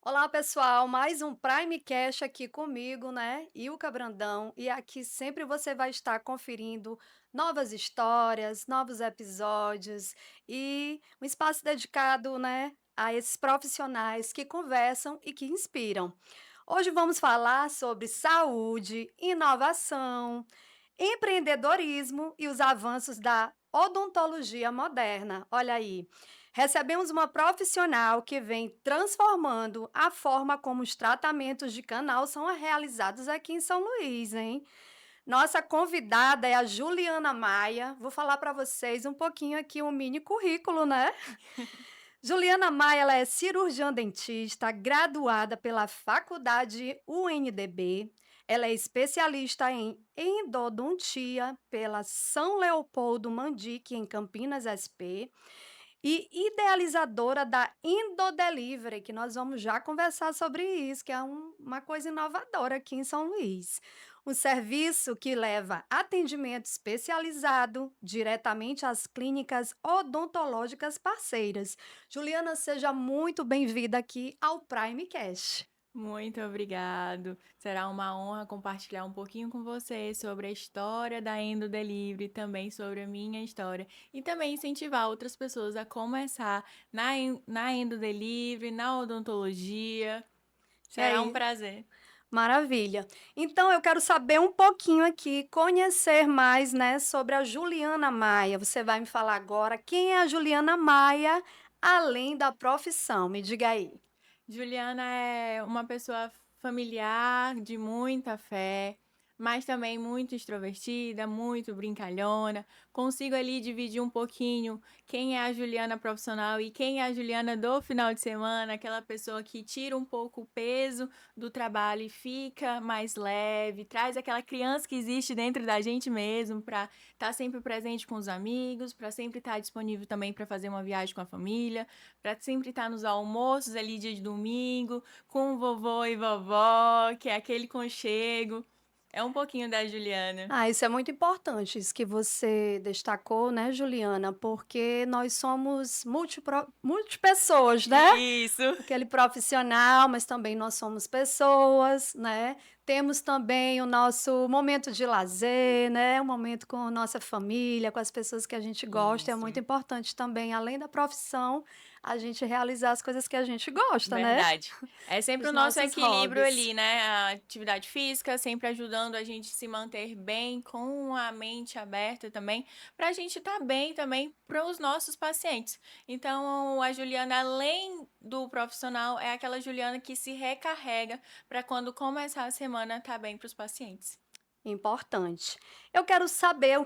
Olá, pessoal, mais um Primecast aqui comigo, né? Ilka Brandão, e aqui sempre você vai estar conferindo novas histórias, novos episódios e um espaço dedicado, né, a esses profissionais que conversam e que inspiram. Hoje vamos falar sobre saúde, inovação, empreendedorismo e os avanços da odontologia moderna. Olha aí. Recebemos uma profissional que vem transformando a forma como os tratamentos de canal são realizados aqui em São Luís, hein? Nossa convidada é a Juliana Maia. Vou falar para vocês um pouquinho aqui, um mini currículo, né? Juliana Maia, ela é cirurgiã dentista, graduada pela Faculdade UNDB. Ela é especialista em endodontia pela São Leopoldo Mandique, em Campinas, SP, e idealizadora da Endodelivery, que nós vamos já conversar sobre isso, que é uma coisa inovadora aqui em São Luís. Um serviço que leva atendimento especializado diretamente às clínicas odontológicas parceiras. Juliana, seja muito bem-vinda aqui ao Primecast. Muito obrigado. Será uma honra compartilhar um pouquinho com você sobre a história da Endo Delivery, também sobre a minha história e também incentivar outras pessoas a começar na Endo Delivery, na odontologia. E Será um aí? prazer. Maravilha. Então eu quero saber um pouquinho aqui, conhecer mais, né, sobre a Juliana Maia. Você vai me falar agora quem é a Juliana Maia, além da profissão. Me diga aí. Juliana é uma pessoa familiar, de muita fé, mas também muito extrovertida, muito brincalhona. Consigo ali dividir um pouquinho quem é a Juliana profissional e quem é a Juliana do final de semana, aquela pessoa que tira um pouco o peso do trabalho e fica mais leve, traz aquela criança que existe dentro da gente mesmo para estar sempre presente com os amigos, para sempre estar disponível também para fazer uma viagem com a família, para sempre estar nos almoços ali dia de domingo, com o vovô e vovó, que é aquele conchego. É um pouquinho da Juliana. Ah, isso é muito importante, isso que você destacou, né, Juliana, porque nós somos multipessoas, né? Isso. Aquele profissional, mas também nós somos pessoas, né? Temos também o nosso momento de lazer, né? Um momento com a nossa família, com as pessoas que a gente gosta. É Isso. muito importante também, além da profissão, a gente realizar as coisas que a gente gosta, né? Verdade. É sempre Os o nosso nossos equilíbrio hobbies. ali, né? A atividade física sempre ajudando a gente se manter bem, com a mente aberta também, para a gente estar bem também para os nossos pacientes. Então, a Juliana, além do profissional, é aquela Juliana que se recarrega para quando começar a semana estar bem para os pacientes. Importante. Eu quero saber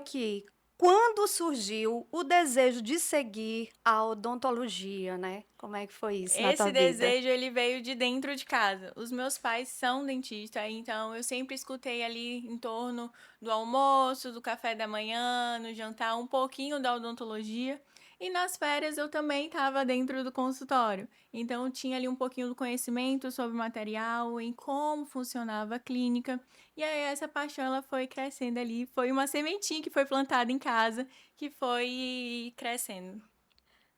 quando surgiu o desejo de seguir a odontologia, né? Como é que foi isso na tua Esse vida? desejo, ele veio de dentro de casa. Os meus pais são dentistas, então eu sempre escutei ali em torno do almoço, do café da manhã, no jantar, um pouquinho da odontologia. E nas férias eu também estava dentro do consultório. Então eu tinha ali um pouquinho do conhecimento sobre o material, em como funcionava a clínica. E aí essa paixão ela foi crescendo ali, foi uma sementinha que foi plantada em casa, que foi crescendo.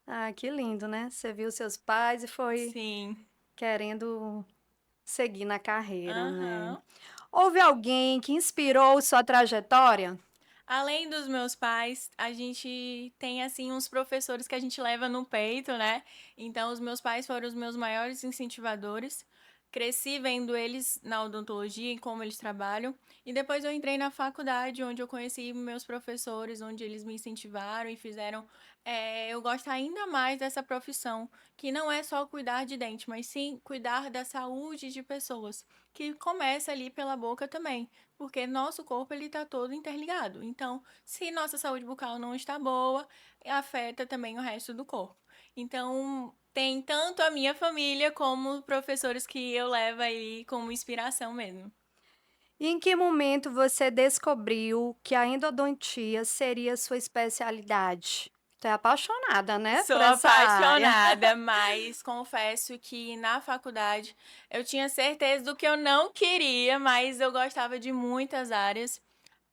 Ah, que lindo, né? Você viu seus pais e foi Sim. querendo seguir na carreira, né? Aham. Houve alguém que inspirou sua trajetória? Além dos meus pais, a gente tem assim uns professores que a gente leva no peito, né? Então, os meus pais foram os meus maiores incentivadores. Cresci vendo eles na odontologia e como eles trabalham. E depois eu entrei na faculdade, onde eu conheci meus professores, onde eles me incentivaram e fizeram eu gostar ainda mais dessa profissão, que não é só cuidar de dente, mas sim cuidar da saúde de pessoas, que começa ali pela boca também, porque nosso corpo ele está todo interligado. Então, se nossa saúde bucal não está boa, afeta também o resto do corpo. Então, tem tanto a minha família como professores que eu levo aí como inspiração mesmo. E em que momento você descobriu que a endodontia seria sua especialidade? Tu é apaixonada, né, Sou por essa área. apaixonada, mas confesso que na faculdade eu tinha certeza do que eu não queria, mas eu gostava de muitas áreas.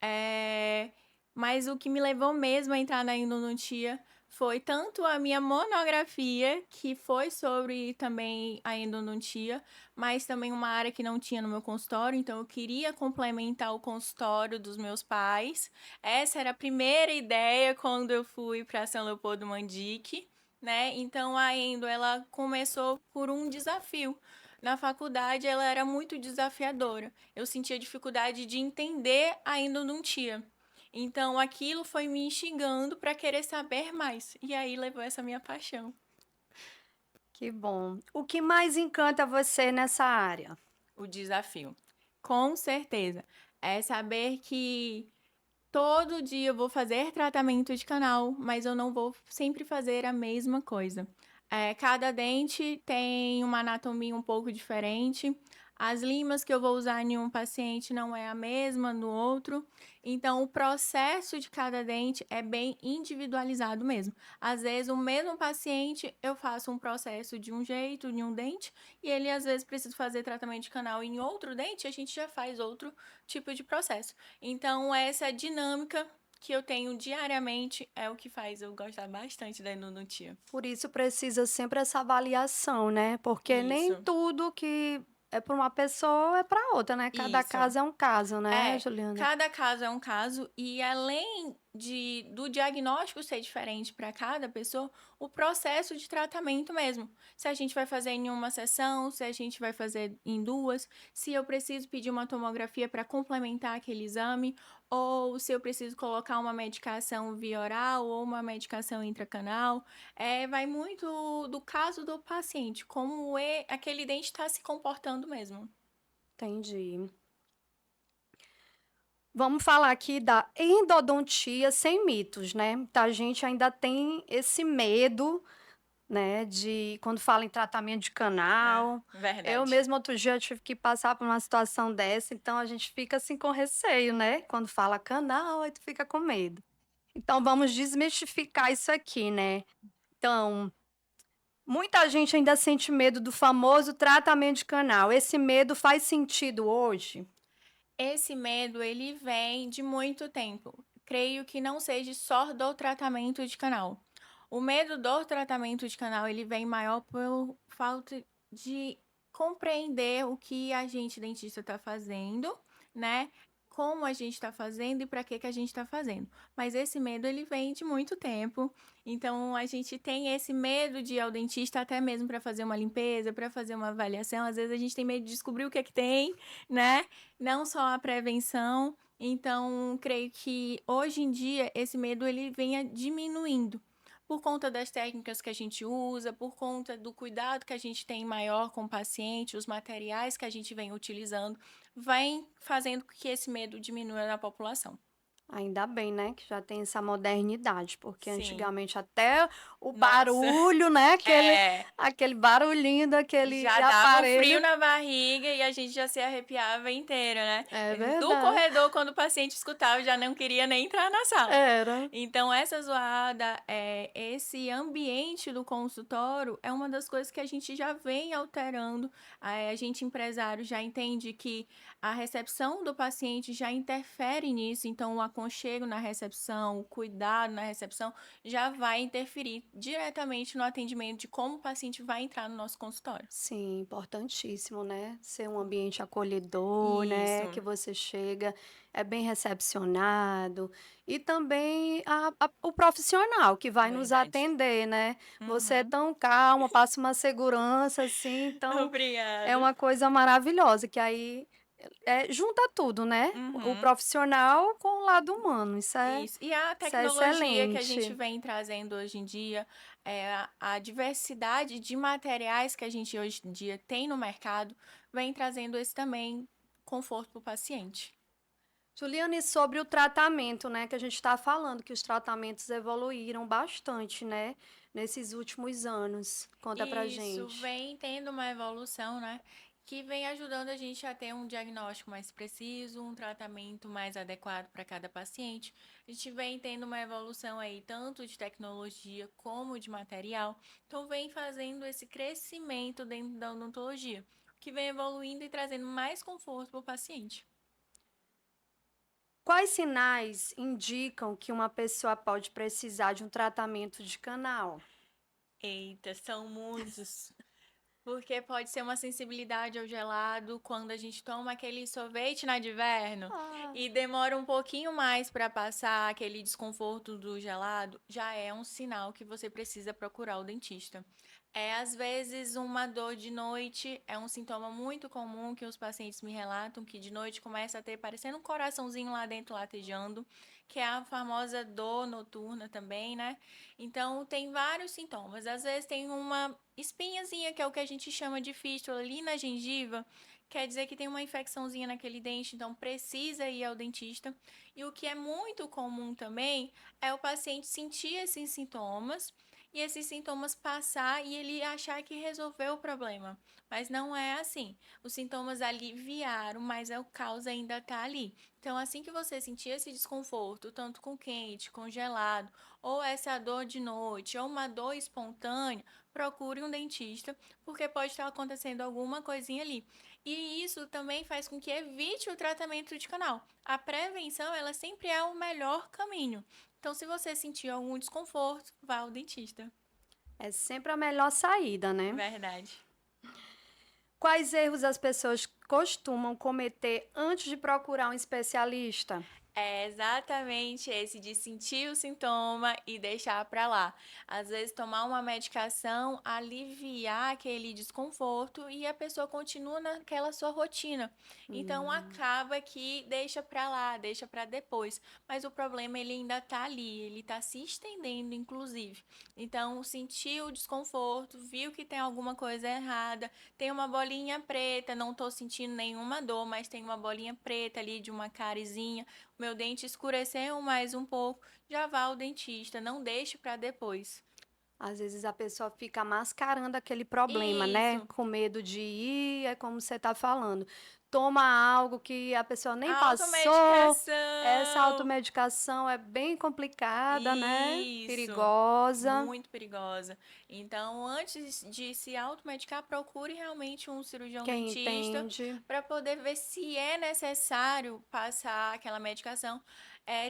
Eh, mas o que me levou mesmo a entrar na endodontia foi tanto a minha monografia, que foi sobre também a endodontia, mas também uma área que não tinha no meu consultório, então eu queria complementar o consultório dos meus pais. Essa era a primeira ideia quando eu fui para São Leopoldo Mandique, né? Então a endo ela começou por um desafio. Na faculdade ela era muito desafiadora. Eu sentia dificuldade de entender a endodontia. Então aquilo foi me instigando para querer saber mais. E aí levou essa minha paixão. Que bom. O que mais encanta você nessa área? O desafio. Com certeza. É saber que todo dia eu vou fazer tratamento de canal, mas eu não vou sempre fazer a mesma coisa. Cada dente tem uma anatomia um pouco diferente. As limas que eu vou usar em um paciente não é a mesma no outro. Então, o processo de cada dente é bem individualizado mesmo. Às vezes, o mesmo paciente, eu faço um processo de um jeito, em um dente, e ele às vezes precisa fazer tratamento de canal em outro dente, a gente já faz outro tipo de processo. Então, essa dinâmica que eu tenho diariamente é o que faz eu gostar bastante da endodontia. Por isso precisa sempre essa avaliação, né, porque nem Isso, tudo que é para uma pessoa é para outra, né, cada isso. caso é um caso, né, É, Juliana? cada caso é um caso e além do diagnóstico ser diferente para cada pessoa, o processo de tratamento mesmo. Se a gente vai fazer em uma sessão, se a gente vai fazer em duas, se eu preciso pedir uma tomografia para complementar aquele exame, ou se eu preciso colocar uma medicação via oral ou uma medicação intracanal, vai muito do caso do paciente, como aquele dente está se comportando mesmo. Entendi. Vamos falar aqui da endodontia sem mitos, né, muita gente ainda tem esse medo, né, de quando fala em tratamento de É, canal. Eu verdade. mesmo outro dia eu tive que passar por uma situação dessa, então a gente fica assim com receio, né, quando fala canal, aí tu fica com medo. Então vamos desmistificar isso aqui, né. Então, muita gente ainda sente medo do famoso tratamento de canal. Esse medo faz sentido hoje? Esse medo, ele vem de muito tempo. Creio que não seja só do tratamento de canal. O medo do tratamento de canal, ele vem maior por falta de compreender o que a gente dentista está fazendo, né? Como a gente está fazendo e para que a gente está fazendo. Mas esse medo, ele vem de muito tempo. Então, a gente tem esse medo de ir ao dentista até mesmo para fazer uma limpeza, para fazer uma avaliação. Às vezes a gente tem medo de descobrir o que é que tem, né? Não só a prevenção. Então, creio que hoje em dia esse medo ele venha diminuindo por conta das técnicas que a gente usa, por conta do cuidado que a gente tem maior com o paciente, os materiais que a gente vem utilizando, vem fazendo com que esse medo diminua na população. Ainda bem, né, que já tem essa modernidade, porque Sim. antigamente até o Nossa, barulho, né, é. aquele barulhinho daquele Já dava um frio aparelho na barriga e a gente já se arrepiava inteiro, né? é Do verdade. corredor, quando o paciente escutava, já não queria nem entrar na sala. Era. Então, essa zoada, esse ambiente do consultório é uma das coisas que a gente já vem alterando. A gente, empresário, já entende que a recepção do paciente já interfere nisso, então o aconchego na recepção, o cuidado na recepção já vai interferir diretamente no atendimento de como o paciente vai entrar no nosso consultório. Sim, importantíssimo, né, ser um ambiente acolhedor, né, Isso. que você chega, é bem recepcionado, e também o profissional que vai nos Verdade. atender, né. Você é Uhum. tão calma, passa uma segurança, assim, então é Obrigada. uma coisa maravilhosa, que aí, junta tudo, né, o Uhum. profissional com o lado humano, Isso. E a isso é tecnologia que a gente excelente. vem trazendo hoje em dia, a diversidade de materiais que a gente hoje em dia tem no mercado, vem trazendo esse também conforto para o paciente. Juliana, e sobre o tratamento, né, que a gente está falando, que os tratamentos evoluíram bastante, né, nesses últimos anos. Conta pra Isso gente. vem tendo uma evolução, né? Que vem ajudando a gente a ter um diagnóstico mais preciso, um tratamento mais adequado para cada paciente. A gente vem tendo uma evolução aí, tanto de tecnologia como de material. Então, vem fazendo esse crescimento dentro da odontologia, que vem evoluindo e trazendo mais conforto para o paciente. Quais sinais indicam que uma pessoa pode precisar de um tratamento de canal? Eita, são muitos. Porque pode ser uma sensibilidade ao gelado quando a gente toma aquele sorvete na de inverno Ah. e demora um pouquinho mais para passar aquele desconforto do gelado, já é um sinal que você precisa procurar o dentista. Às vezes uma dor de noite é um sintoma muito comum que os pacientes me relatam que de noite começa a ter parecendo um coraçãozinho lá dentro latejando, que é a famosa dor noturna também, né? Então, tem vários sintomas. Às vezes tem uma espinhazinha, que é o que a gente chama de fístula ali na gengiva, quer dizer que tem uma infecçãozinha naquele dente, então precisa ir ao dentista. E o que é muito comum também é o paciente sentir esses sintomas e esses sintomas passar e ele achar que resolveu o problema. Mas não é assim. Os sintomas aliviaram, mas o caos ainda está ali. Então, assim que você sentir esse desconforto, tanto com quente, com gelado, ou essa dor de noite, ou uma dor espontânea, procure um dentista, porque pode estar acontecendo alguma coisinha ali. E isso também faz com que evite o tratamento de canal. A prevenção, ela sempre é o melhor caminho. Então, se você sentir algum desconforto, vá ao dentista. É sempre a melhor saída, né? Verdade. Quais erros as pessoas costumam cometer antes de procurar um especialista? É exatamente esse de sentir o sintoma e deixar pra lá. Às vezes, tomar uma medicação, aliviar aquele desconforto e a pessoa continua naquela sua rotina. Então, Hum. acaba que deixa pra lá, deixa pra depois. Mas o problema ele ainda tá ali, ele tá se estendendo, inclusive. Então, sentiu o desconforto, viu que tem alguma coisa errada, tem uma bolinha preta, não tô sentindo nenhuma dor, mas tem uma bolinha preta ali de uma carizinha, meu dente escureceu mais um pouco, já vá ao dentista, não deixe para depois. Às vezes a pessoa fica mascarando aquele problema, né? Isso, Com medo de ir, é como você está falando. Toma algo que a pessoa nem a passou. Essa automedicação. automedicação é bem complicada, né? Isso, Perigosa. muito perigosa. Então, antes de se automedicar, procure realmente um cirurgião Quem dentista entende. para poder ver se é necessário passar aquela medicação.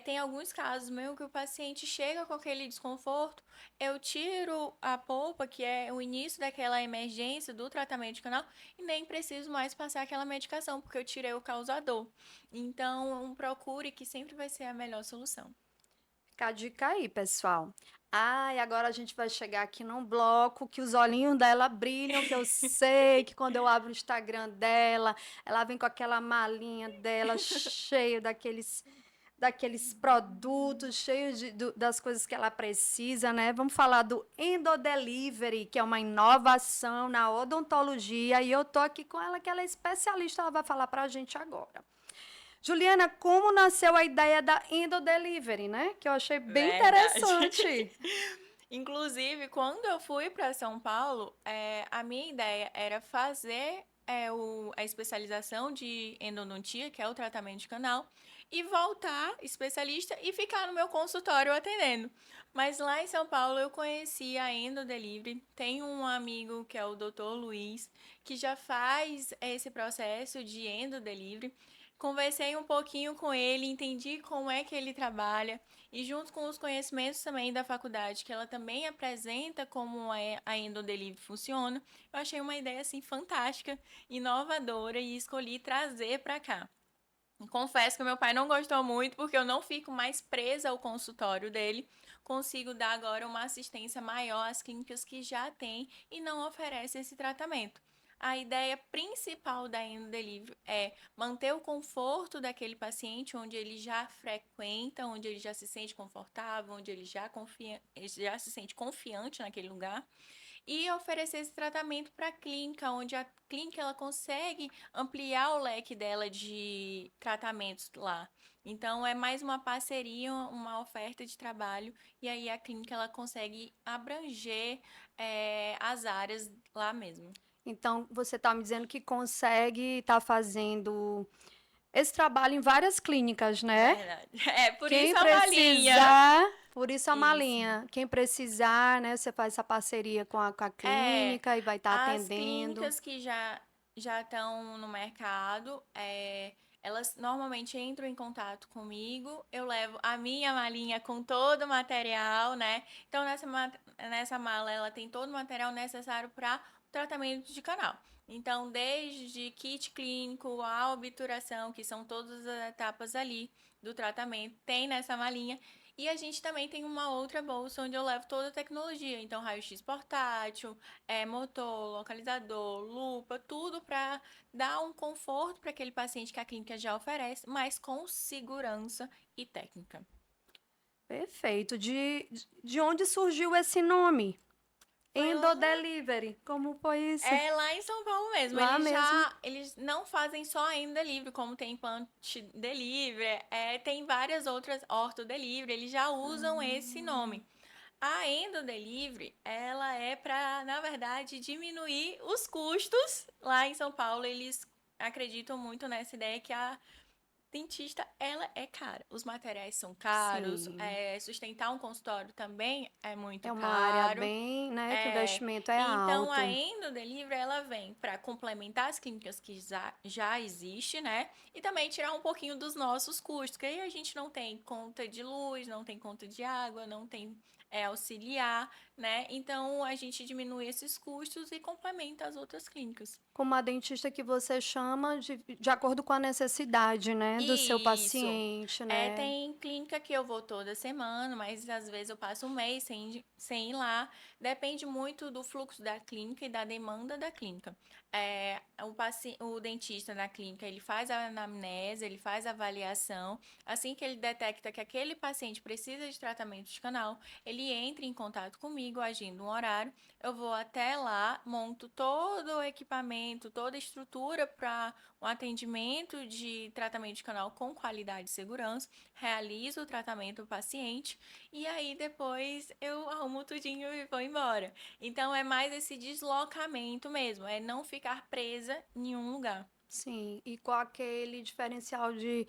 Tem alguns casos mesmo que o paciente chega com aquele desconforto, eu tiro a polpa, que é o início daquela emergência do tratamento de canal, e nem preciso mais passar aquela medicação, porque eu tirei o causador. Então, procure que sempre vai ser a melhor solução. Fica a dica aí, pessoal. Ah, e agora a gente vai chegar aqui num bloco que os olhinhos dela brilham, que eu sei que quando eu abro o Instagram dela, ela vem com aquela malinha dela cheia daqueles produtos, cheios das coisas que ela precisa, né? Vamos falar do Endodelivery, que é uma inovação na odontologia, e eu tô aqui com ela, que ela é especialista, ela vai falar pra gente agora. Juliana, como nasceu a ideia da Endodelivery, né? Que eu achei bem Verdade. interessante. Inclusive, quando eu fui para São Paulo, a minha ideia era fazer a especialização de endodontia, que é o tratamento de canal, e voltar especialista e ficar no meu consultório atendendo. Mas lá em São Paulo eu conheci a Endodelivery. Tem um amigo que é o Dr. Luiz, que já faz esse processo de endodelivery. Conversei um pouquinho com ele, entendi como é que ele trabalha. E junto com os conhecimentos também da faculdade, que ela também apresenta como a Endodelivery funciona, eu achei uma ideia assim fantástica, inovadora e escolhi trazer para cá. Confesso que meu pai não gostou muito porque eu não fico mais presa ao consultório dele. Consigo dar agora uma assistência maior às clínicas que já têm e não oferecem esse tratamento. A ideia principal da Endodelivery é manter o conforto daquele paciente onde ele já frequenta, onde ele já se sente confortável, onde ele já se sente confiante naquele lugar e oferecer esse tratamento para a clínica, onde a clínica ela consegue ampliar o leque dela de tratamentos lá. Então é mais uma parceria, uma oferta de trabalho e aí a clínica ela consegue abranger as áreas lá mesmo. Então, você está me dizendo que consegue estar fazendo esse trabalho em várias clínicas, né? Verdade. É por Quem isso a malinha. precisar, por isso a Isso. malinha. Quem precisar, né? Você faz essa parceria com a É, clínica e vai estar as atendendo. clínicas que já estão no mercado, Elas normalmente entram em contato comigo, eu levo a minha malinha com todo o material, né? Então, nessa mala, ela tem todo o material necessário para o tratamento de canal. Então, desde kit clínico, a obturação, que são todas as etapas ali do tratamento, tem nessa malinha. E a gente também tem uma outra bolsa onde eu levo toda a tecnologia. Então, raio-x portátil, motor, localizador, lupa, tudo para dar um conforto para aquele paciente que a clínica já oferece, mas com segurança e técnica. Perfeito. De onde surgiu esse nome? Foi lá, Endodelivery. Como foi isso? lá em São Paulo mesmo. Lá mesmo. Eles não fazem só Endodelivery, como tem Punch Delivery, tem várias outras Ortho Delivery, eles já usam esse nome. A Endodelivery, ela é para, na verdade, diminuir os custos. Lá em São Paulo, eles acreditam muito nessa ideia que a dentista, ela é cara. Os materiais são caros, Sim. sustentar um consultório também é muito É uma área caro. bem, né, que o É, investimento é então, a alto. Endodelivery, ela vem para complementar as clínicas que já existe, né? E também tirar um pouquinho dos nossos custos, que aí a gente não tem conta de luz, não tem conta de água, não tem auxiliar, né? Então, a gente diminui esses custos e complementa as outras clínicas. Como a dentista que você chama de acordo com a necessidade, né, do seu Isso. paciente, né? Tem clínica que eu vou toda semana, mas às vezes eu passo um mês sem ir lá. Depende muito do fluxo da clínica e da demanda da clínica. O dentista na clínica, ele faz a anamnese, ele faz a avaliação. Assim que ele detecta que aquele paciente precisa de tratamento de canal, ele entra em contato comigo, agindo um horário. Eu vou até lá, monto todo o equipamento, toda a estrutura para um atendimento de tratamento de canal com qualidade e segurança, realizo o tratamento do paciente e aí depois eu arrumo tudinho e vou embora. Então é mais esse deslocamento mesmo, é não ficar presa em um lugar. Sim, e com aquele diferencial de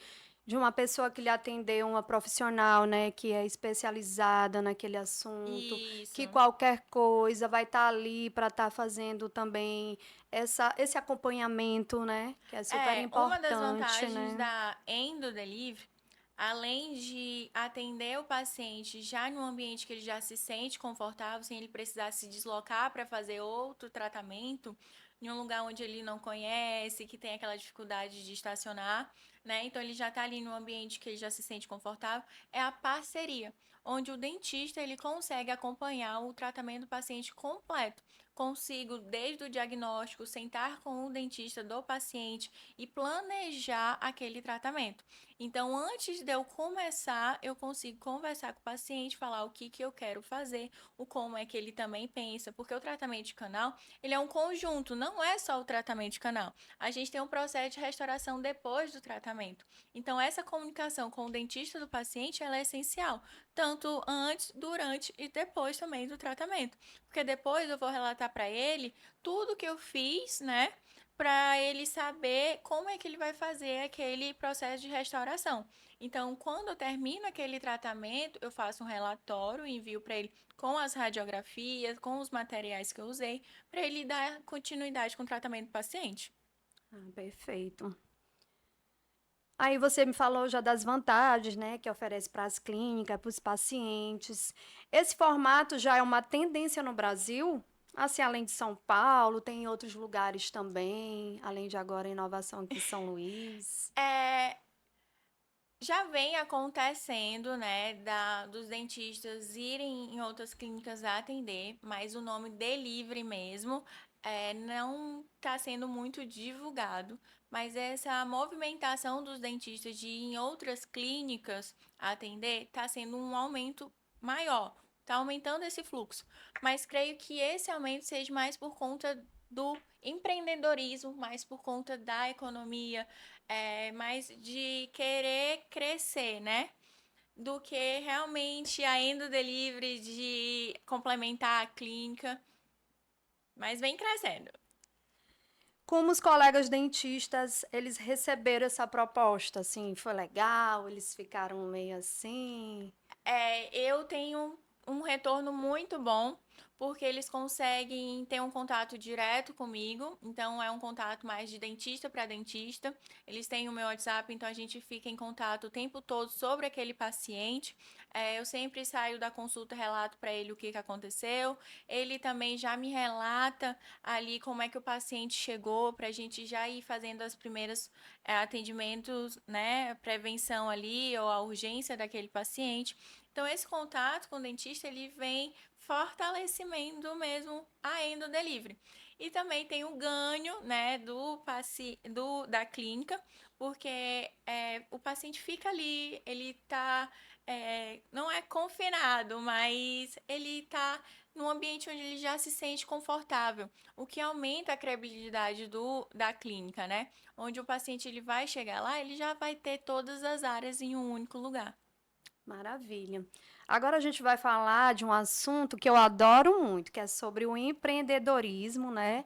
uma pessoa que lhe atendeu, uma profissional, né, que é especializada naquele assunto, que Isso. qualquer coisa vai estar ali para estar fazendo também esse acompanhamento, né, que é super Uma das importante, vantagens né? da Endo Delivery, além de atender o paciente já no ambiente que ele já se sente confortável, sem ele precisar se deslocar para fazer outro tratamento, em um lugar onde ele não conhece, que tem aquela dificuldade de estacionar, né? Então ele já está ali no ambiente que ele já se sente confortável, é a parceria, onde o dentista ele consegue acompanhar o tratamento do paciente completo. Consigo, desde o diagnóstico, sentar com o dentista do paciente e planejar aquele tratamento. Então, antes de eu começar, eu consigo conversar com o paciente, falar o que eu quero fazer, o como é que ele também pensa, porque o tratamento de canal, ele é um conjunto, não é só o tratamento de canal. A gente tem um processo de restauração depois do tratamento. Então, essa comunicação com o dentista do paciente, ela é essencial, tanto antes, durante e depois também do tratamento. Porque depois eu vou relatar para ele tudo que eu fiz, né? Para ele saber como é que ele vai fazer aquele processo de restauração. Então, quando eu termino aquele tratamento, eu faço um relatório e envio para ele com as radiografias, com os materiais que eu usei, para ele dar continuidade com o tratamento do paciente. Ah, perfeito. Aí você me falou já das vantagens, né, que oferece para as clínicas, para os pacientes. Esse formato já é uma tendência no Brasil? Assim, além de São Paulo, tem em outros lugares também, além de agora a inovação aqui em São Luís. É, Já vem acontecendo, né, dos dentistas irem em outras clínicas a atender, mas o nome delivery mesmo não está sendo muito divulgado. Mas essa movimentação dos dentistas de ir em outras clínicas atender está sendo um aumento maior. Está aumentando esse fluxo. Mas creio que esse aumento seja mais por conta do empreendedorismo, mais por conta da economia, mais de querer crescer, né? Do que realmente ainda o delivery de complementar a clínica, mas vem crescendo. Como os colegas dentistas, eles receberam essa proposta, assim, foi legal, eles ficaram meio assim. Eu tenho um retorno muito bom, porque eles conseguem ter um contato direto comigo, então é um contato mais de dentista para dentista. Eles têm o meu WhatsApp, então a gente fica em contato o tempo todo sobre aquele paciente. Eu sempre saio da consulta, relato para ele o que aconteceu. Ele também já me relata ali como é que o paciente chegou, para a gente já ir fazendo as primeiras atendimentos, né, prevenção ali ou a urgência daquele paciente. Então, esse contato com o dentista, ele vem fortalecendo mesmo a endodelivery. E também tem o ganho, né, da clínica, porque o paciente fica ali, ele tá, não é confinado, mas ele tá num ambiente onde ele já se sente confortável, o que aumenta a credibilidade da clínica, né? Onde o paciente ele vai chegar lá, ele já vai ter todas as áreas em um único lugar. Maravilha. Agora a gente vai falar de um assunto que eu adoro muito, que é sobre o empreendedorismo, né?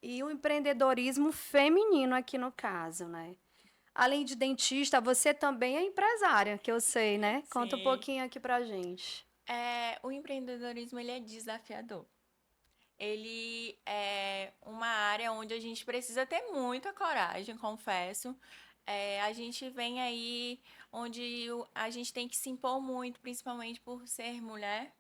E o empreendedorismo feminino aqui no caso, né? Além de dentista, você também é empresária, que eu sei, né? Conta um Sim. pouquinho aqui pra gente. O empreendedorismo ele é desafiador. Ele é uma área onde a gente precisa ter muita coragem, confesso. A gente vem aí onde a gente tem que se impor muito, principalmente por ser mulher.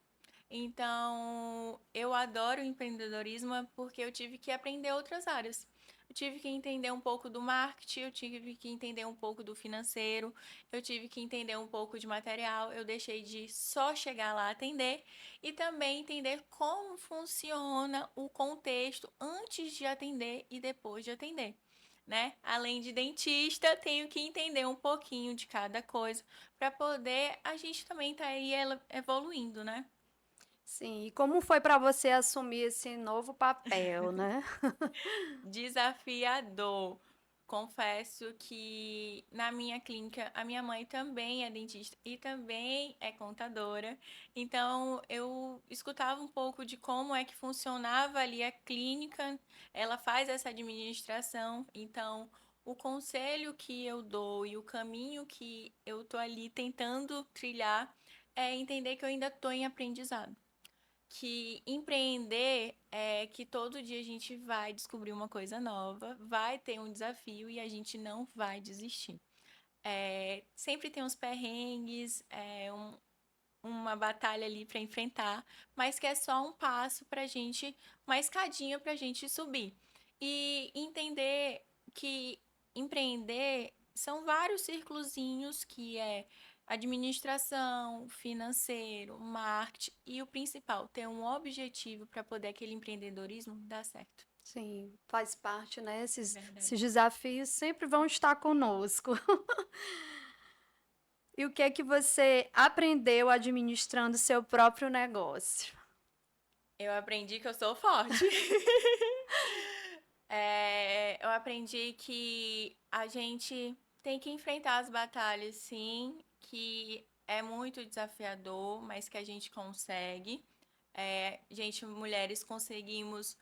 Então, eu adoro o empreendedorismo porque eu tive que aprender outras áreas. Eu tive que entender um pouco do marketing, eu tive que entender um pouco do financeiro, eu tive que entender um pouco de material. Eu deixei de só chegar lá atender e também entender como funciona o contexto antes de atender e depois de atender. Né? Além de dentista, tenho que entender um pouquinho de cada coisa para poder a gente também estar aí evoluindo, né? Sim, e como foi para você assumir esse novo papel, né? Desafiador. Confesso que na minha clínica, a minha mãe também é dentista e também é contadora. Então, eu escutava um pouco de como é que funcionava ali a clínica. Ela faz essa administração. Então, o conselho que eu dou e o caminho que eu tô ali tentando trilhar é entender que eu ainda estou em aprendizado, que empreender é que todo dia a gente vai descobrir uma coisa nova, vai ter um desafio e a gente não vai desistir. Sempre tem uns perrengues, uma batalha ali para enfrentar, mas que é só um passo para a gente, uma escadinha para a gente subir. E entender que empreender são vários círculozinhos que é administração, financeiro, marketing e o principal, ter um objetivo para poder aquele empreendedorismo dar certo. Sim, faz parte, né? Esses Verdade. desafios sempre vão estar conosco. E o que é que você aprendeu administrando seu próprio negócio? Eu aprendi que eu sou forte. Eu aprendi que a gente tem que enfrentar as batalhas, sim, que é muito desafiador, mas que a gente consegue. Gente, mulheres conseguimos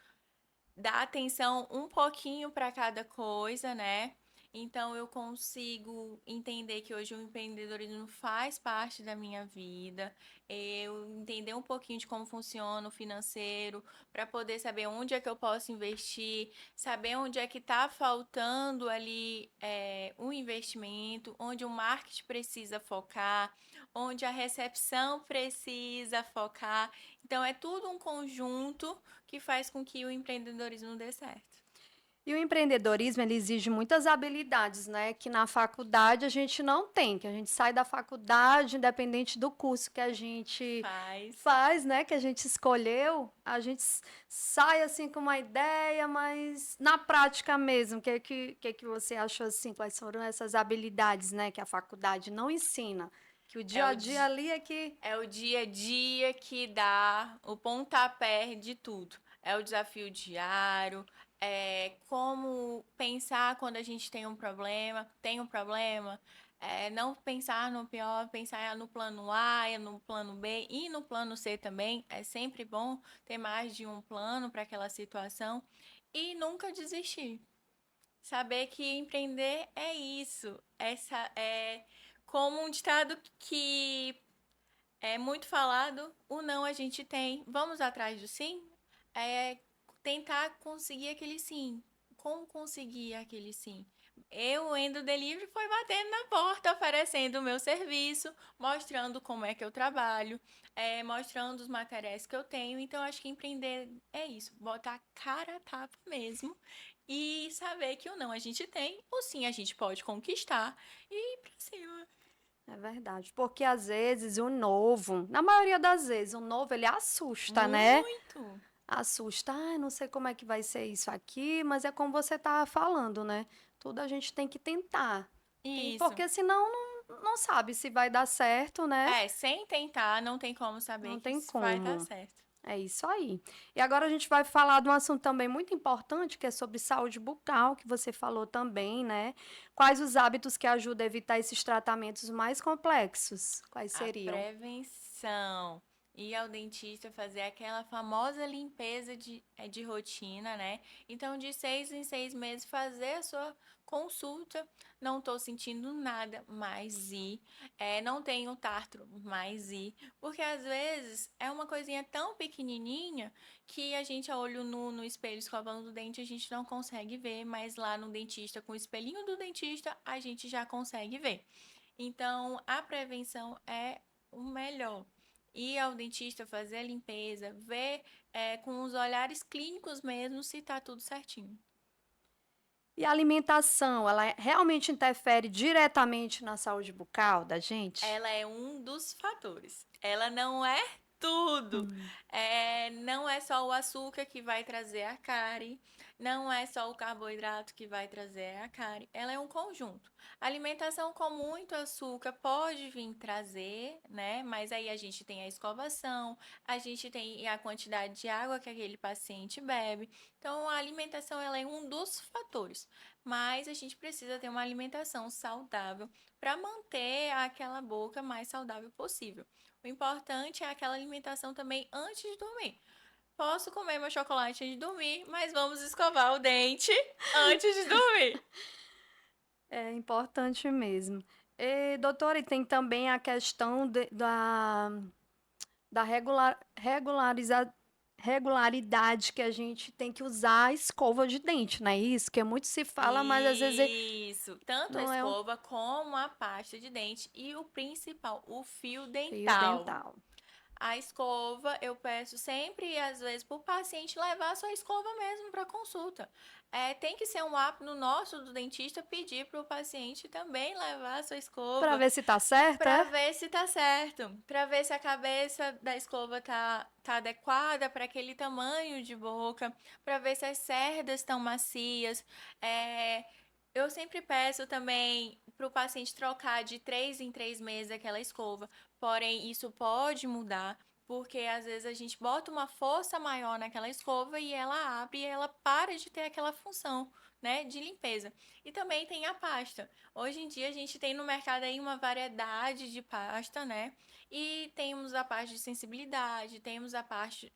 dar atenção um pouquinho para cada coisa, né? Então eu consigo entender que hoje o empreendedorismo faz parte da minha vida. Eu entender um pouquinho de como funciona o financeiro, para poder saber onde é que eu posso investir, saber onde é que está faltando ali um investimento, onde o marketing precisa focar, onde a recepção precisa focar. Então é tudo um conjunto que faz com que o empreendedorismo dê certo. E o empreendedorismo, ele exige muitas habilidades, né, que na faculdade a gente não tem, que a gente sai da faculdade, independente do curso que a gente Faz. faz, né, que a gente escolheu, a gente sai assim com uma ideia, mas na prática mesmo, o que você achou assim, quais foram essas habilidades, né, que a faculdade não ensina, que o É dia a o, dia di- ali é que é o dia a dia que dá o pontapé de tudo. É o desafio diário, é como pensar quando a gente tem um problema, não pensar no pior, pensar no plano A, no plano B e no plano C também. É sempre bom ter mais de um plano para aquela situação e nunca desistir. Saber que empreender é isso. Essa é como um ditado que É muito falado, o não a gente tem. Vamos atrás do sim? É tentar conseguir aquele sim. Como conseguir aquele sim? Eu, Endo Delivery, foi batendo na porta, oferecendo o meu serviço, mostrando como é que eu trabalho, mostrando os materiais que eu tenho. Então, acho que empreender é isso, botar a cara a tapa mesmo e saber que o não a gente tem, o sim a gente pode conquistar e ir pra cima. É verdade, porque às vezes o novo, na maioria das vezes, o novo ele assusta, né? Muito! Assusta, ah, não sei como é que vai ser isso aqui, mas é como você tá falando, né? Tudo a gente tem que tentar. Isso. Porque senão não sabe se vai dar certo, né? É, sem tentar, não tem como saber Não que tem isso vai dar como. certo. É isso aí. E agora a gente vai falar de um assunto também muito importante, que é sobre saúde bucal, que você falou também, né? Quais os hábitos que ajudam a evitar esses tratamentos mais complexos? Quais A seriam? prevenção. Ir ao dentista fazer aquela famosa limpeza de rotina, né? Então, de 6 em 6 meses, fazer a sua consulta. Não tô sentindo nada, mais ir. Não tenho tártaro, mais ir. Porque às vezes é uma coisinha tão pequenininha que a gente, a olho nu no espelho escovando o dente, a gente não consegue ver, mas lá no dentista, com o espelhinho do dentista, a gente já consegue ver. Então, a prevenção é o melhor. Ir ao dentista, fazer a limpeza, ver com os olhares clínicos mesmo se tá tudo certinho. E a alimentação, ela realmente interfere diretamente na saúde bucal da gente? Ela é um dos fatores. Ela não é tudo. Hum. Não é só o açúcar que vai trazer a cárie, não é só o carboidrato que vai trazer a cárie. Ela é um conjunto. A alimentação com muito açúcar pode vir trazer, né? Mas aí a gente tem a escovação, a gente tem a quantidade de água que aquele paciente bebe. Então, a alimentação ela é um dos fatores. Mas a gente precisa ter uma alimentação saudável para manter aquela boca mais saudável possível. O importante é aquela alimentação também antes de dormir. Posso comer meu chocolate antes de dormir, mas vamos escovar o dente antes de dormir. É importante mesmo. E, doutora, e tem também a questão da regularidade que a gente tem que usar a escova de dente, não é isso? Que muito se fala, mas às vezes Isso, tanto a não é o escova como a pasta de dente e o principal, o fio fio dental. dental. A escova, eu peço sempre, às vezes, para o paciente levar a sua escova mesmo para consulta. Tem que ser um hábito no nosso do dentista pedir para o paciente também levar a sua Para escova ver se tá certo, para é? ver se tá certo, para ver se a cabeça da escova tá adequada para aquele tamanho de boca, para ver se as cerdas estão macias. É, eu sempre peço também para o paciente trocar de 3 em 3 meses aquela escova. Porém, isso pode mudar, porque às vezes a gente bota uma força maior naquela escova e ela abre e ela para de ter aquela função, né, de limpeza. E também tem a pasta. Hoje em dia a gente tem no mercado aí uma variedade de pasta, né? E temos a parte de sensibilidade, temos a parte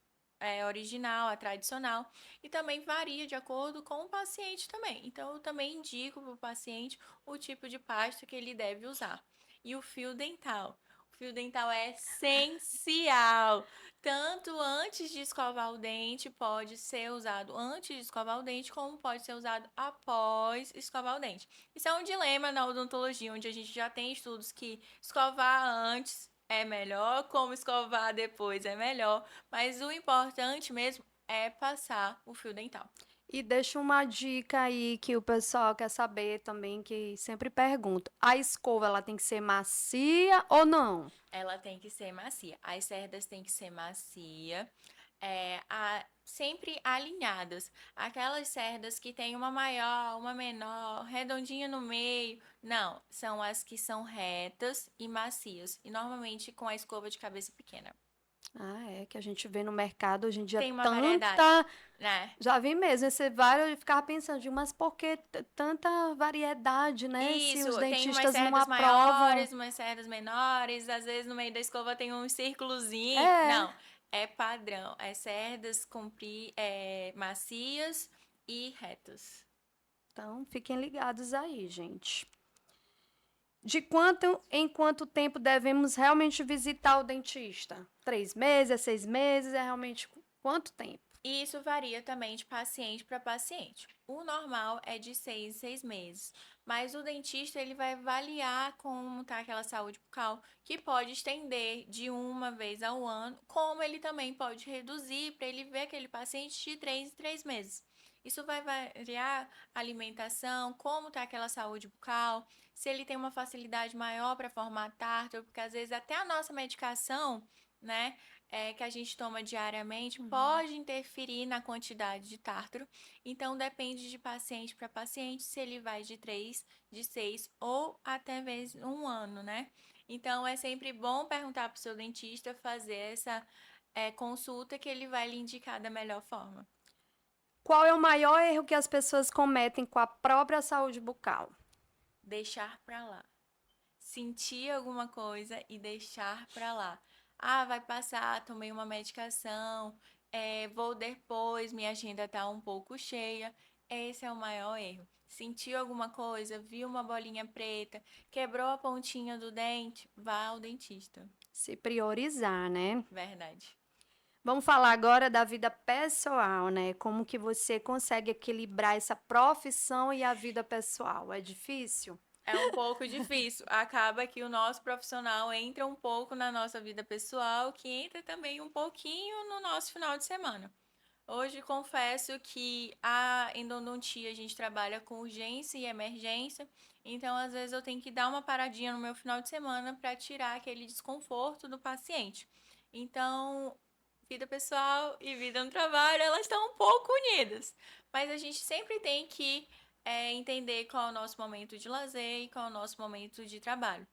original, a tradicional, e também varia de acordo com o paciente também. Então, eu também indico para o paciente o tipo de pasta que ele deve usar. E o fio dental. O fio dental é essencial. Tanto antes de escovar o dente, pode ser usado antes de escovar o dente, como pode ser usado após escovar o dente. Isso é um dilema na odontologia, onde a gente já tem estudos que escovar antes é melhor, como escovar depois é melhor, mas o importante mesmo é passar o fio dental. E deixa uma dica aí que o pessoal quer saber também, que sempre pergunta. A escova, ela tem que ser macia ou não? Ela tem que ser macia. As cerdas têm que ser macia, sempre alinhadas. Aquelas cerdas que tem uma maior, uma menor, redondinha no meio. Não, são as que são retas e macias. E normalmente com a escova de cabeça pequena. Ah, é que a gente vê no mercado hoje em dia Tem uma variedade, tanta. né? Já vi mesmo, esse vários eu ficava pensando, digo, mas por que tanta variedade, né? Se os Isso, tem umas dentistas não cerdas aprovam. maiores, umas cerdas menores, às vezes no meio da escova tem um círculozinho. É, Não, é padrão. É cerdas macias e retas. então fiquem ligados aí, gente. De quanto em quanto tempo devemos realmente visitar o dentista? 3 meses, é 6 meses, é realmente quanto tempo? E isso varia também de paciente para paciente. O normal é de 6 em 6 meses, mas o dentista ele vai avaliar como está aquela saúde bucal, que pode estender de uma vez ao ano, como ele também pode reduzir para ele ver aquele paciente de 3 em 3 meses. Isso vai variar a alimentação, como está aquela saúde bucal, se ele tem uma facilidade maior para formar tártaro, porque às vezes até a nossa medicação, né, que a gente toma diariamente pode interferir na quantidade de tártaro. Então, depende de paciente para paciente se ele vai de 3, de 6 ou até mesmo um ano, né? Então, é sempre bom perguntar para o seu dentista, fazer essa consulta que ele vai lhe indicar da melhor forma. Qual é o maior erro que as pessoas cometem com a própria saúde bucal? Deixar para lá. Sentir alguma coisa e deixar para lá. Ah, vai passar, tomei uma medicação, vou depois, minha agenda tá um pouco cheia. Esse é o maior erro. Sentiu alguma coisa, viu uma bolinha preta, quebrou a pontinha do dente, vá ao dentista. Se priorizar, né? Verdade. Vamos falar agora da vida pessoal, né? Como que você consegue equilibrar essa profissão e a vida pessoal? É difícil? É um pouco difícil. Acaba que o nosso profissional entra um pouco na nossa vida pessoal, que entra também um pouquinho no nosso final de semana. Hoje confesso que a endodontia a gente trabalha com urgência e emergência, então às vezes eu tenho que dar uma paradinha no meu final de semana para tirar aquele desconforto do paciente. Então, vida pessoal e vida no trabalho, elas estão um pouco unidas, mas a gente sempre tem que entender qual é o nosso momento de lazer e qual é o nosso momento de trabalho.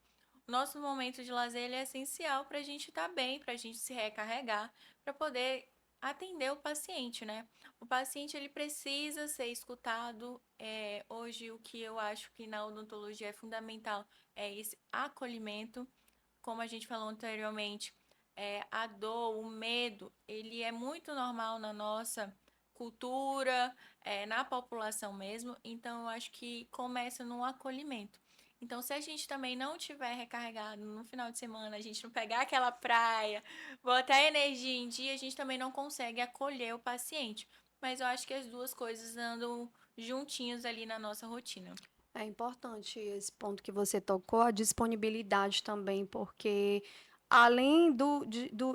O nosso momento de lazer ele é essencial para a gente estar bem, para a gente se recarregar, para poder atender o paciente, né? O paciente ele precisa ser escutado. Hoje o que eu acho que na odontologia é fundamental é esse acolhimento, como a gente falou anteriormente, a dor, o medo, ele é muito normal na nossa cultura, na população mesmo. Então eu acho que começa no acolhimento. Então, se a gente também não tiver recarregado no final de semana, a gente não pegar aquela praia, botar a energia em dia, a gente também não consegue acolher o paciente. Mas eu acho que as duas coisas andam juntinhos ali na nossa rotina. É importante esse ponto que você tocou, a disponibilidade também, porque além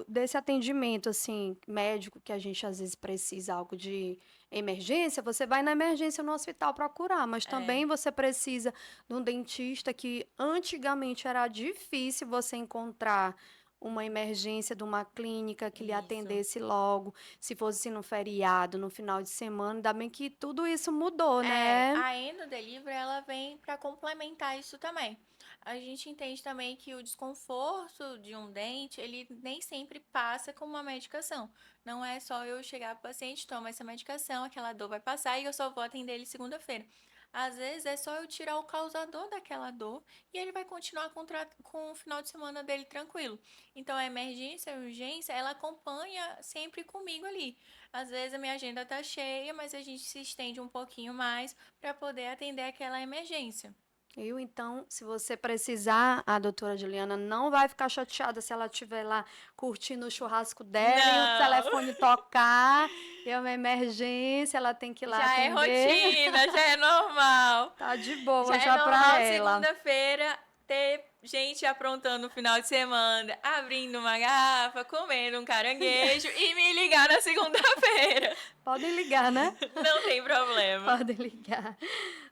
desse atendimento assim médico que a gente às vezes precisa algo de emergência, você vai na emergência no hospital procurar, mas É, também você precisa de um dentista que antigamente era difícil você encontrar uma emergência de uma clínica que lhe isso. atendesse logo, se fosse no feriado, no final de semana, ainda bem que tudo isso mudou, né? A Endo Delivery ela vem para complementar isso também. A gente entende também que o desconforto de um dente, ele nem sempre passa com uma medicação. Não é só eu chegar para o paciente, toma essa medicação, aquela dor vai passar e eu só vou atender ele segunda-feira. Às vezes é só eu tirar o causador daquela dor e ele vai continuar com o final de semana dele tranquilo. Então a emergência, a urgência, ela acompanha sempre comigo ali. Às vezes a minha agenda tá cheia, mas a gente se estende um pouquinho mais para poder atender aquela emergência. Eu, então, se você precisar, a doutora Juliana não vai ficar chateada se ela estiver lá curtindo o churrasco dela e o Não, telefone tocar, e é uma emergência, ela tem que ir lá já é atender. rotina, já é normal. Tá de boa Já é já pra normal ela. segunda-feira ter gente aprontando no final de semana, abrindo uma garrafa, comendo um caranguejo e me ligar na segunda-feira. Podem ligar, né? Não tem problema. Podem ligar.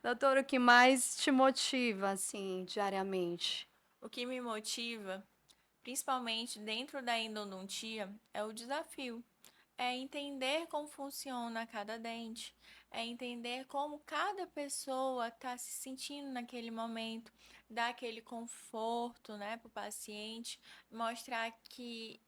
Doutora, o que mais te motiva, assim, diariamente? O que me motiva, principalmente dentro da endodontia, é o desafio. É entender como funciona cada dente, é entender como cada pessoa está se sentindo naquele momento, dar aquele conforto, né, para o paciente, mostrar que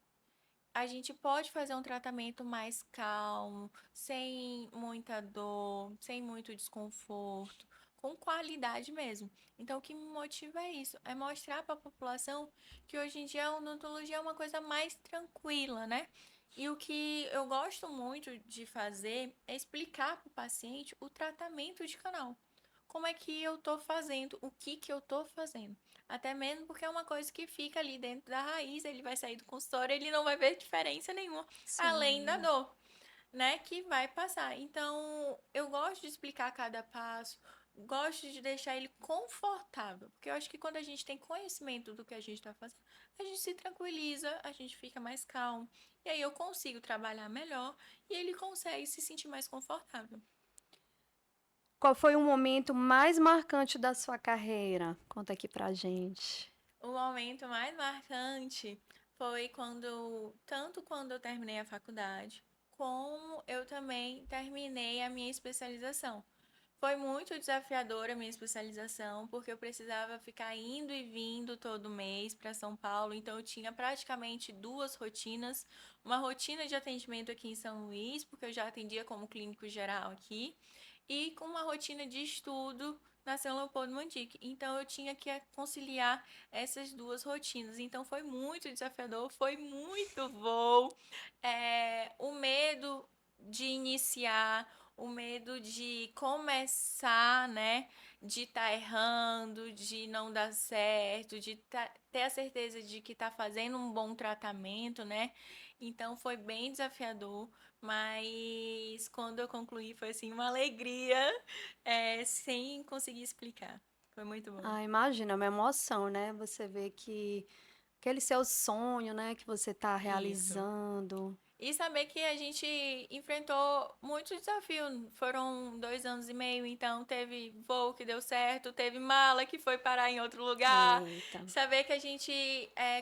a gente pode fazer um tratamento mais calmo, sem muita dor, sem muito desconforto, com qualidade mesmo. Então, o que me motiva é isso, é mostrar para a população que hoje em dia a odontologia é uma coisa mais tranquila, né? E o que eu gosto muito de fazer é explicar para o paciente o tratamento de canal. como é que eu tô fazendo, o que que eu tô fazendo. Até mesmo porque é uma coisa que fica ali dentro da raiz, ele vai sair do consultório, ele não vai ver diferença nenhuma, além da Sim. dor, né, que vai passar. Então, eu gosto de explicar cada passo, gosto de deixar ele confortável, porque eu acho que quando a gente tem conhecimento do que a gente está fazendo, a gente se tranquiliza, a gente fica mais calmo, e aí eu consigo trabalhar melhor e ele consegue se sentir mais confortável. Qual foi o momento mais marcante da sua carreira? Conta aqui pra gente. O momento mais marcante foi tanto quando eu terminei a faculdade, como eu também terminei a minha especialização. Foi muito desafiadora a minha especialização, porque eu precisava ficar indo e vindo todo mês para São Paulo, então eu tinha praticamente duas rotinas, uma rotina de atendimento aqui em São Luís, porque eu já atendia como clínico geral aqui, e com uma rotina de estudo na São Leopoldo Mandic. Então eu tinha que conciliar essas duas rotinas. Então foi muito desafiador, foi muito voo. O medo de iniciar, o medo de começar, né? De estar errando, de não dar certo, de ter a certeza de que está fazendo um bom tratamento, né? Então foi bem desafiador, mas quando eu concluí foi assim uma alegria, sem conseguir explicar. Foi muito bom. Ah, imagina, é uma emoção, né? Você vê que aquele seu sonho, né, que você está Isso. realizando. E saber que a gente enfrentou muitos desafios. Foram 2 anos e meio, então teve voo que deu certo, teve mala que foi parar em outro lugar. Eita. Saber que a gente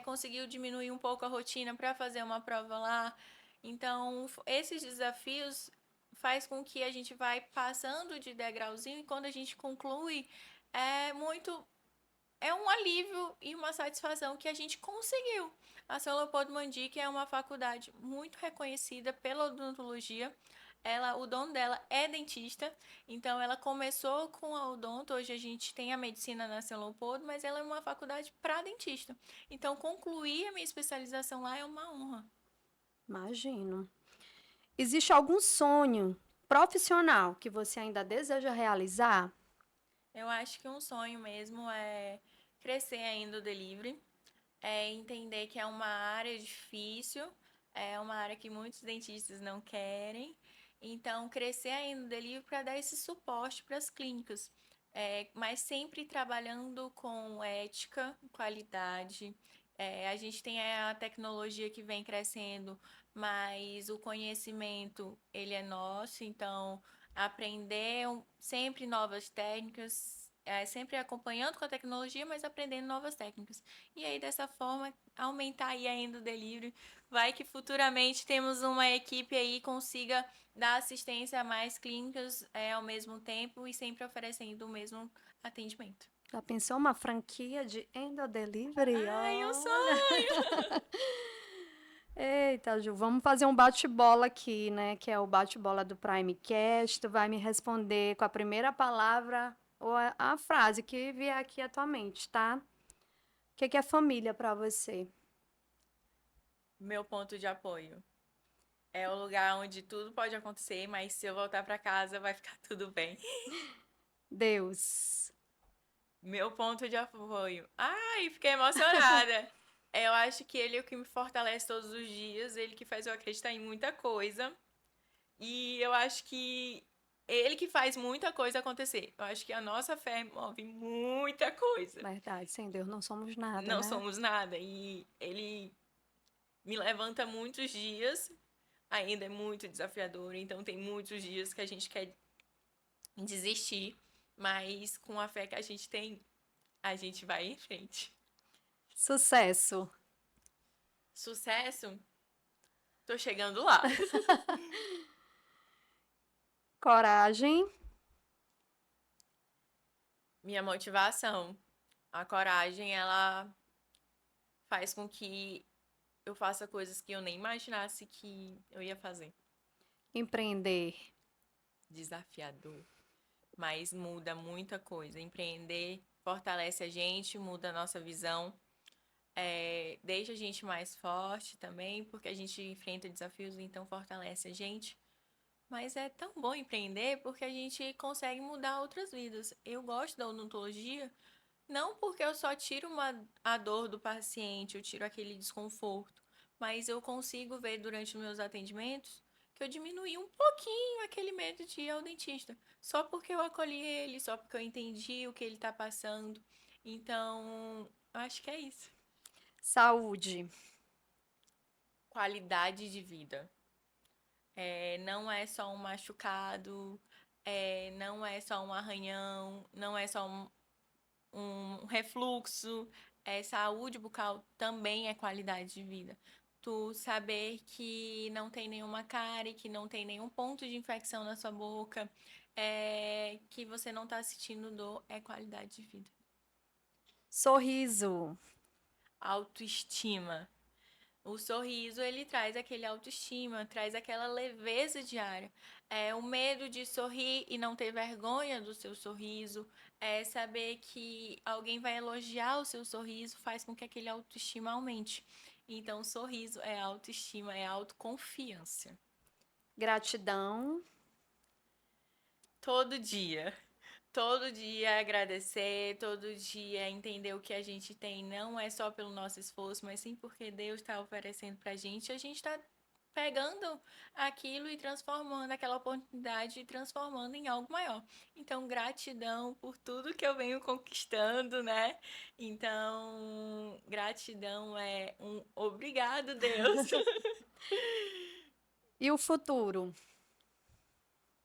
conseguiu diminuir um pouco a rotina para fazer uma prova lá. Então, esses desafios faz com que a gente vai passando de degrauzinho e quando a gente conclui, é muito é um alívio e uma satisfação que a gente conseguiu. A São Leopoldo Mandic é uma faculdade muito reconhecida pela odontologia. O dono dela é dentista, então ela começou com a odonto. Hoje a gente tem a medicina na São Leopoldo, mas ela é uma faculdade para dentista. Então concluir a minha especialização lá é uma honra. Imagino. Existe algum sonho profissional que você ainda deseja realizar? Eu acho que um sonho mesmo é crescer ainda o delivery, é entender que é uma área difícil, é uma área que muitos dentistas não querem. Então, crescer ainda o delivery para dar esse suporte para as clínicas, mas sempre trabalhando com ética, qualidade. A gente tem a tecnologia que vem crescendo, mas o conhecimento ele é nosso, então aprender sempre novas técnicas, sempre acompanhando com a tecnologia, mas aprendendo novas técnicas. E aí, dessa forma, aumentar aí ainda o delivery. Vai que futuramente temos uma equipe aí que consiga dar assistência a mais clínicas ao mesmo tempo e sempre oferecendo o mesmo atendimento. Já pensou uma franquia de endodelivery? Ai, eu Olha. sonho! Eita, Ju, vamos fazer um bate-bola aqui, né? Que é o bate-bola do Primecast. Tu vai me responder com a primeira palavra ou a frase que vier aqui atualmente, tá? O que que é família para você? Meu ponto de apoio. É o lugar onde tudo pode acontecer, mas se eu voltar para casa vai ficar tudo bem. Deus. Meu ponto de apoio. Ai, fiquei emocionada. Eu acho que ele é o que me fortalece todos os dias, ele que faz eu acreditar em muita coisa. E eu acho que ele que faz muita coisa acontecer. Eu acho que a nossa fé move muita coisa. Verdade, sem Deus não somos nada, Não né? somos nada. E ele me levanta muitos dias. Ainda é muito desafiador. Então tem muitos dias que a gente quer desistir. Mas com a fé que a gente tem, a gente vai em frente. Sucesso. Sucesso? Tô chegando lá. Coragem. Minha motivação, a coragem, ela faz com que eu faça coisas que eu nem imaginasse que eu ia fazer. Empreender. Desafiador, mas muda muita coisa. Empreender fortalece a gente, muda a nossa visão, deixa a gente mais forte também, porque a gente enfrenta desafios, então fortalece a gente. Mas é tão bom empreender porque a gente consegue mudar outras vidas. Eu gosto da odontologia não porque eu só tiro a dor do paciente, eu tiro aquele desconforto, mas eu consigo ver durante os meus atendimentos que eu diminui um pouquinho aquele medo de ir ao dentista, só porque eu acolhi ele, só porque eu entendi o que ele está passando. Então, acho que é isso. Saúde. Qualidade de vida. Não é só um machucado, não é só um arranhão, não é só um refluxo, saúde bucal também é qualidade de vida. Tu saber que não tem nenhuma cárie, que não tem nenhum ponto de infecção na sua boca, que você não tá sentindo dor, é qualidade de vida. Sorriso. Autoestima. O sorriso, ele traz aquele autoestima, traz aquela leveza diária. É o medo de sorrir e não ter vergonha do seu sorriso. É saber que alguém vai elogiar o seu sorriso, faz com que aquele autoestima aumente. Então, o sorriso é autoestima, é autoconfiança. Gratidão. Todo dia. Todo dia agradecer, todo dia entender o que a gente tem, não é só pelo nosso esforço, mas sim porque Deus está oferecendo para a gente está pegando aquilo e transformando aquela oportunidade e transformando em algo maior. Então, gratidão por tudo que eu venho conquistando, né? Então, gratidão é um obrigado, Deus. E o futuro?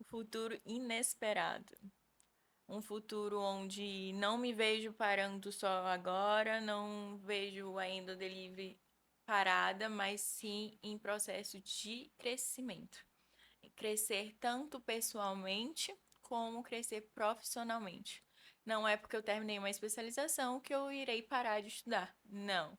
O futuro inesperado. Um futuro onde não me vejo parando só agora, não vejo ainda o delivery parada, mas sim em processo de crescimento. Crescer tanto pessoalmente como crescer profissionalmente. Não é porque eu terminei uma especialização que eu irei parar de estudar. Não.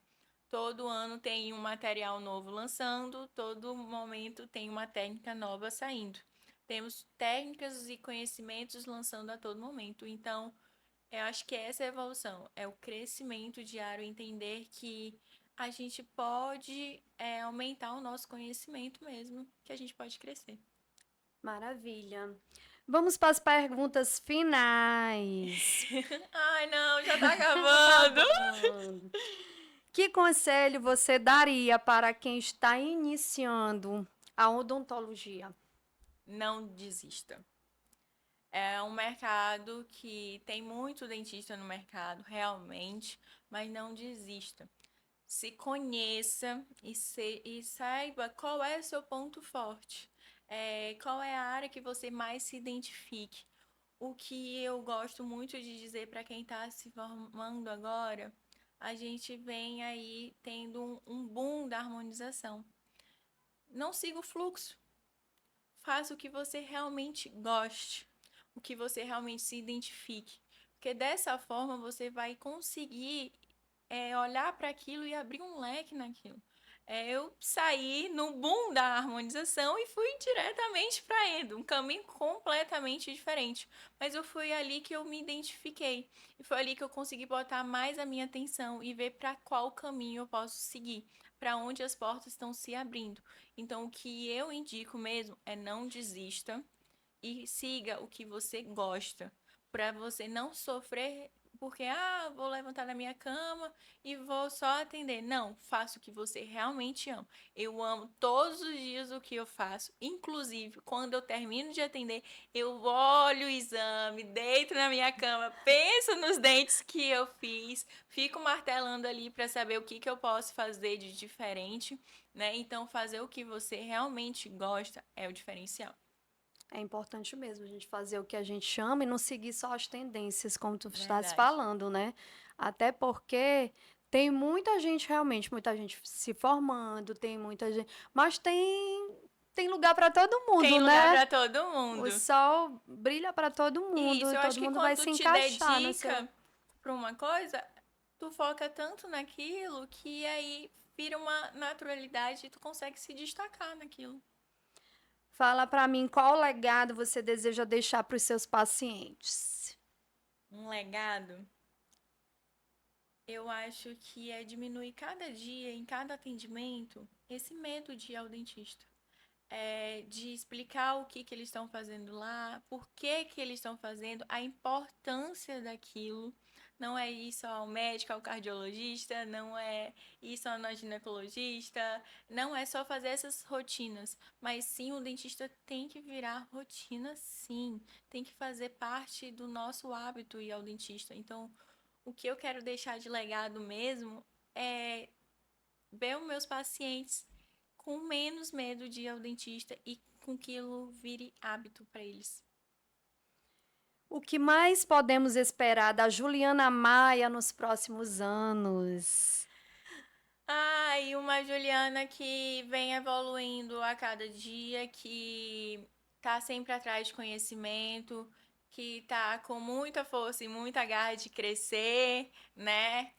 Todo ano tem um material novo lançando, todo momento tem uma técnica nova saindo. Temos técnicas e conhecimentos lançando a todo momento. Então, eu acho que essa é a evolução, é o crescimento diário, entender que a gente pode aumentar o nosso conhecimento mesmo, que a gente pode crescer. Maravilha. Vamos para as perguntas finais. Ai, não, já tá Tá acabando. acabando. Que conselho você daria para quem está iniciando a odontologia? Não desista. É um mercado que tem muito dentista no mercado, realmente, mas não desista. Se conheça e saiba qual é o seu ponto forte, qual é a área que você mais se identifique. O que eu gosto muito de dizer para quem está se formando agora, a gente vem aí tendo um boom da harmonização. Não siga o fluxo, faça o que você realmente goste, o que você realmente se identifique. Porque dessa forma você vai conseguir olhar para aquilo e abrir um leque naquilo. Eu saí no boom da harmonização e fui diretamente para Endo, um caminho completamente diferente. Mas eu fui ali que eu me identifiquei. E foi ali que eu consegui botar mais a minha atenção e ver para qual caminho eu posso seguir, para onde as portas estão se abrindo. Então, o que eu indico mesmo é não desista e siga o que você gosta, para você não sofrer porque vou levantar da minha cama e vou só atender. Não, faça o que você realmente ama. Eu amo todos os dias o que eu faço, inclusive quando eu termino de atender, eu olho o exame, deito na minha cama, penso nos dentes que eu fiz, fico martelando ali para saber o que eu posso fazer de diferente, né? Então, fazer o que você realmente gosta é o diferencial. É importante mesmo a gente fazer o que a gente ama e não seguir só as tendências, como tu estás Verdade. falando, né? Até porque tem muita gente, realmente, muita gente se formando, tem muita gente, mas tem lugar para todo Tem mundo, lugar né? para todo O mundo. sol brilha para Isso, e eu acho todo que mundo quando vai tu se te encaixar no seu. dedica para uma coisa, tu foca tanto naquilo que aí vira uma naturalidade e tu consegue se destacar naquilo. Fala para mim qual legado você deseja deixar para os seus pacientes. Um legado, eu acho que é diminuir cada dia, em cada atendimento, esse medo de ir ao dentista. de explicar o que eles estão fazendo lá, por que eles estão fazendo, a importância daquilo. Não é ir só ao médico, ao cardiologista, não é ir só no ginecologista, não é só fazer essas rotinas, mas sim o dentista tem que virar rotina, sim, tem que fazer parte do nosso hábito ir ao dentista. Então, o que eu quero deixar de legado mesmo é ver os meus pacientes com menos medo de ir ao dentista e com que aquilo vire hábito para eles. O que mais podemos esperar da Juliana Maia nos próximos anos? Ah, e uma Juliana que vem evoluindo a cada dia, que tá sempre atrás de conhecimento, que tá com muita força e muita garra de crescer, né?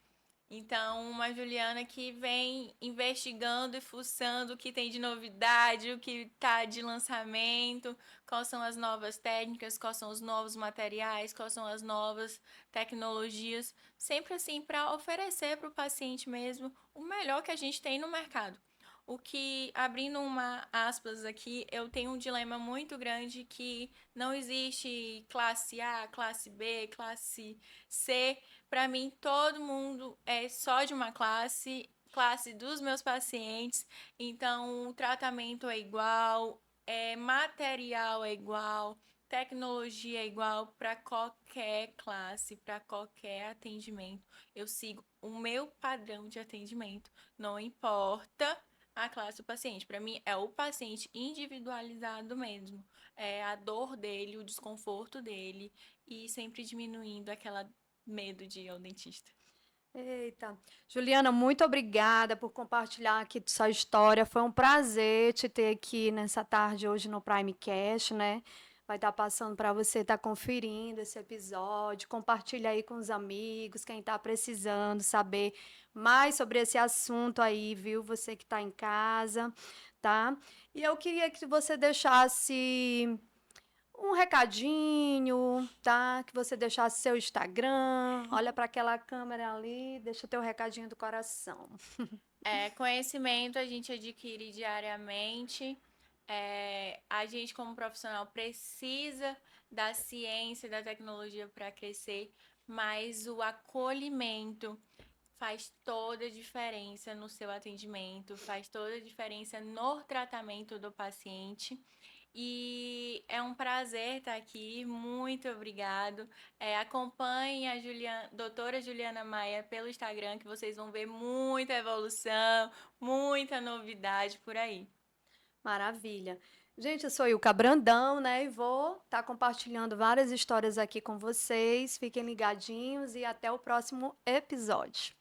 Então, uma Juliana que vem investigando e fuçando o que tem de novidade, o que está de lançamento, quais são as novas técnicas, quais são os novos materiais, quais são as novas tecnologias, sempre assim para oferecer para o paciente mesmo o melhor que a gente tem no mercado. O que, abrindo uma aspas aqui, eu tenho um dilema muito grande que não existe classe A, classe B, classe C. Para mim, todo mundo é só de uma classe, classe dos meus pacientes. Então, o tratamento é igual, material é igual, tecnologia é igual para qualquer classe, para qualquer atendimento. Eu sigo o meu padrão de atendimento. Não importa a classe do paciente. Para mim, é o paciente individualizado mesmo. É a dor dele, o desconforto dele e sempre diminuindo aquela medo de ir ao dentista. Eita. Juliana, muito obrigada por compartilhar aqui sua história. Foi um prazer te ter aqui nessa tarde hoje no Primecast, né? Vai estar passando para você estar conferindo esse episódio. Compartilha aí com os amigos, quem está precisando saber mais sobre esse assunto aí, viu? Você que está em casa, tá? E eu queria que você deixasse um recadinho, tá? Que você deixasse seu Instagram, olha para aquela câmera ali, deixa o teu recadinho do coração. Conhecimento a gente adquire diariamente. A gente, como profissional, precisa da ciência e da tecnologia para crescer, mas o acolhimento faz toda a diferença no seu atendimento, faz toda a diferença no tratamento do paciente. E é um prazer estar aqui, muito obrigado. Acompanhe a doutora Juliana Maia pelo Instagram, que vocês vão ver muita evolução, muita novidade por aí. Maravilha. Gente, eu sou Ilka Brandão, né? E vou estar compartilhando várias histórias aqui com vocês. Fiquem ligadinhos e até o próximo episódio.